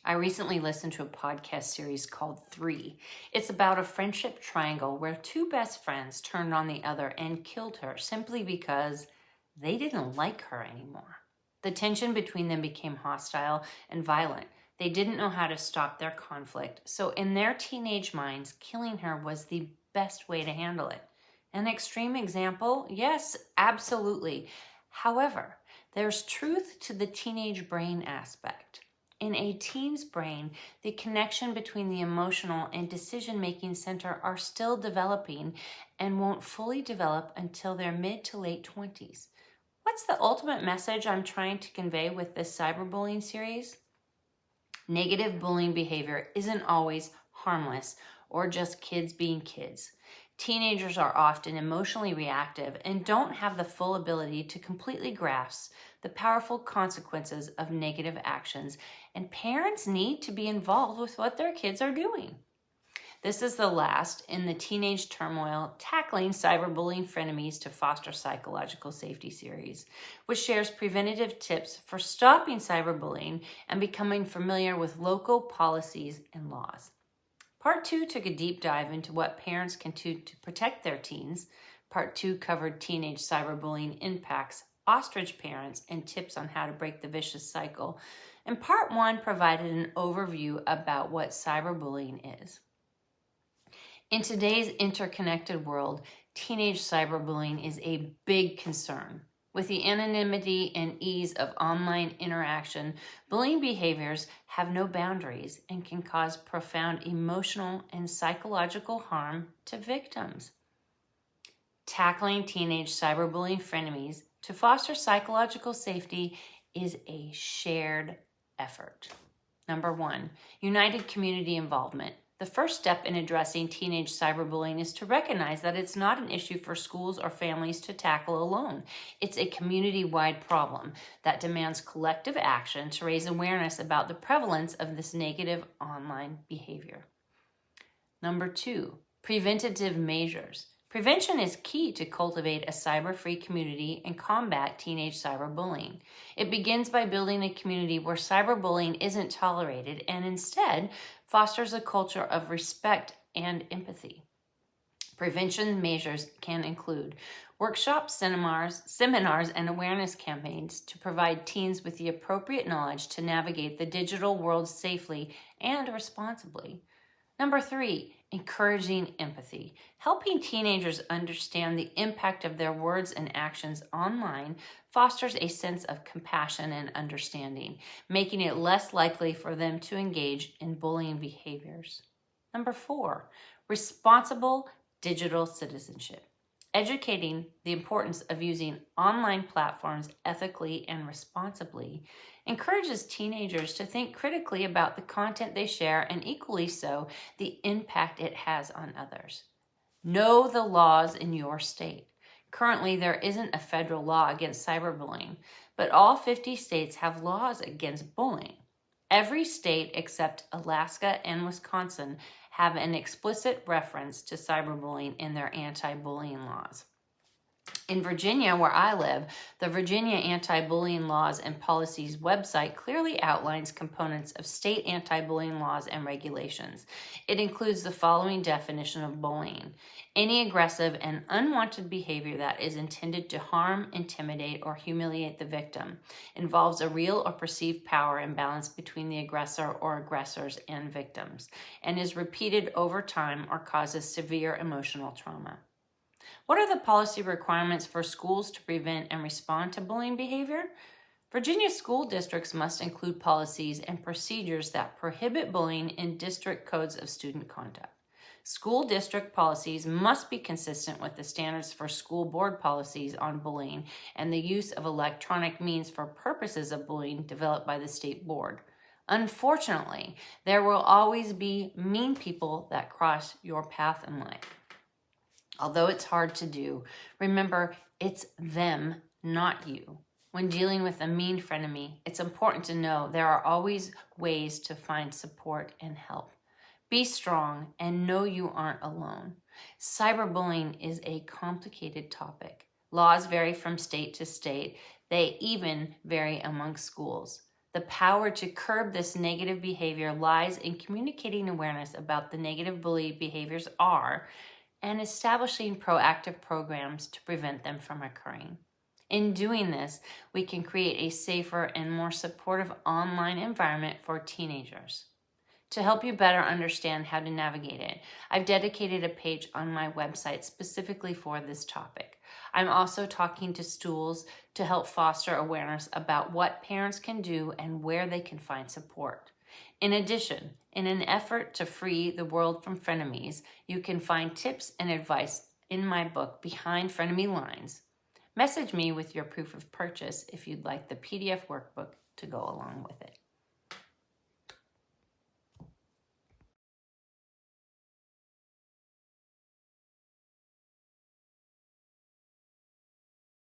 I recently listened to a podcast series called Three. It's about a friendship triangle where two best friends turned on the other and killed her simply because they didn't like her anymore. The tension between them became hostile and violent. They didn't know how to stop their conflict, so in their teenage minds, killing her was the best way to handle it. An extreme example? Yes, absolutely. However, there's truth to the teenage brain aspect. In a teen's brain, the connection between the emotional and decision-making center are still developing and won't fully develop until their mid to late 20s. What's the ultimate message I'm trying to convey with this cyberbullying series? Negative bullying behavior isn't always harmless or just kids being kids. Teenagers are often emotionally reactive and don't have the full ability to completely grasp the powerful consequences of negative actions, and parents need to be involved with what their kids are doing. This is the last in the Teenage Turmoil Tackling Cyberbullying Frenemies to Foster Psychological Safety series, which shares preventative tips for stopping cyberbullying and becoming familiar with local policies and laws. Part 2 took a deep dive into what parents can do to protect their teens. Part 2 covered teenage cyberbullying impacts, ostrich parents, and tips on how to break the vicious cycle. And Part 1 provided an overview about what cyberbullying is. In today's interconnected world, teenage cyberbullying is a big concern. With the anonymity and ease of online interaction, bullying behaviors have no boundaries and can cause profound emotional and psychological harm to victims. Tackling teenage cyberbullying frenemies to foster psychological safety is a shared effort. Number 1, united community involvement. The first step in addressing teenage cyberbullying is to recognize that it's not an issue for schools or families to tackle alone. It's a community-wide problem that demands collective action to raise awareness about the prevalence of this negative online behavior. Number 2, preventative measures. Prevention is key to cultivate a cyber-free community and combat teenage cyberbullying. It begins by building a community where cyberbullying isn't tolerated and instead fosters a culture of respect and empathy. Prevention measures can include workshops, seminars, and awareness campaigns to provide teens with the appropriate knowledge to navigate the digital world safely and responsibly. Number 3, encouraging empathy. Helping teenagers understand the impact of their words and actions online fosters a sense of compassion and understanding, making it less likely for them to engage in bullying behaviors. Number 4, responsible digital citizenship. Educating the importance of using online platforms ethically and responsibly encourages teenagers to think critically about the content they share and equally so, the impact it has on others. Know the laws in your state. Currently, there isn't a federal law against cyberbullying, but all 50 states have laws against bullying. Every state except Alaska and Wisconsin have an explicit reference to cyberbullying in their anti-bullying laws. In Virginia, where I live, the Virginia Anti-Bullying Laws and Policies website clearly outlines components of state anti-bullying laws and regulations. It includes the following definition of bullying: any aggressive and unwanted behavior that is intended to harm, intimidate, or humiliate the victim, involves a real or perceived power imbalance between the aggressor or aggressors and victims, and is repeated over time or causes severe emotional trauma. What are the policy requirements for schools to prevent and respond to bullying behavior? Virginia school districts must include policies and procedures that prohibit bullying in district codes of student conduct. School district policies must be consistent with the standards for school board policies on bullying and the use of electronic means for purposes of bullying developed by the state board. Unfortunately, there will always be mean people that cross your path in life. Although it's hard to do, remember, it's them, not you. When dealing with a mean frenemy, it's important to know there are always ways to find support and help. Be strong and know you aren't alone. Cyberbullying is a complicated topic. Laws vary from state to state. They even vary among schools. The power to curb this negative behavior lies in communicating awareness about the negative bully behaviors are and establishing proactive programs to prevent them from occurring. In doing this, we can create a safer and more supportive online environment for teenagers. To help you better understand how to navigate it, I've dedicated a page on my website specifically for this topic. I'm also talking to schools to help foster awareness about what parents can do and where they can find support. In addition, in an effort to free the world from frenemies, you can find tips and advice in my book, Behind Frenemy Lines. Message me with your proof of purchase if you'd like the PDF workbook to go along with it.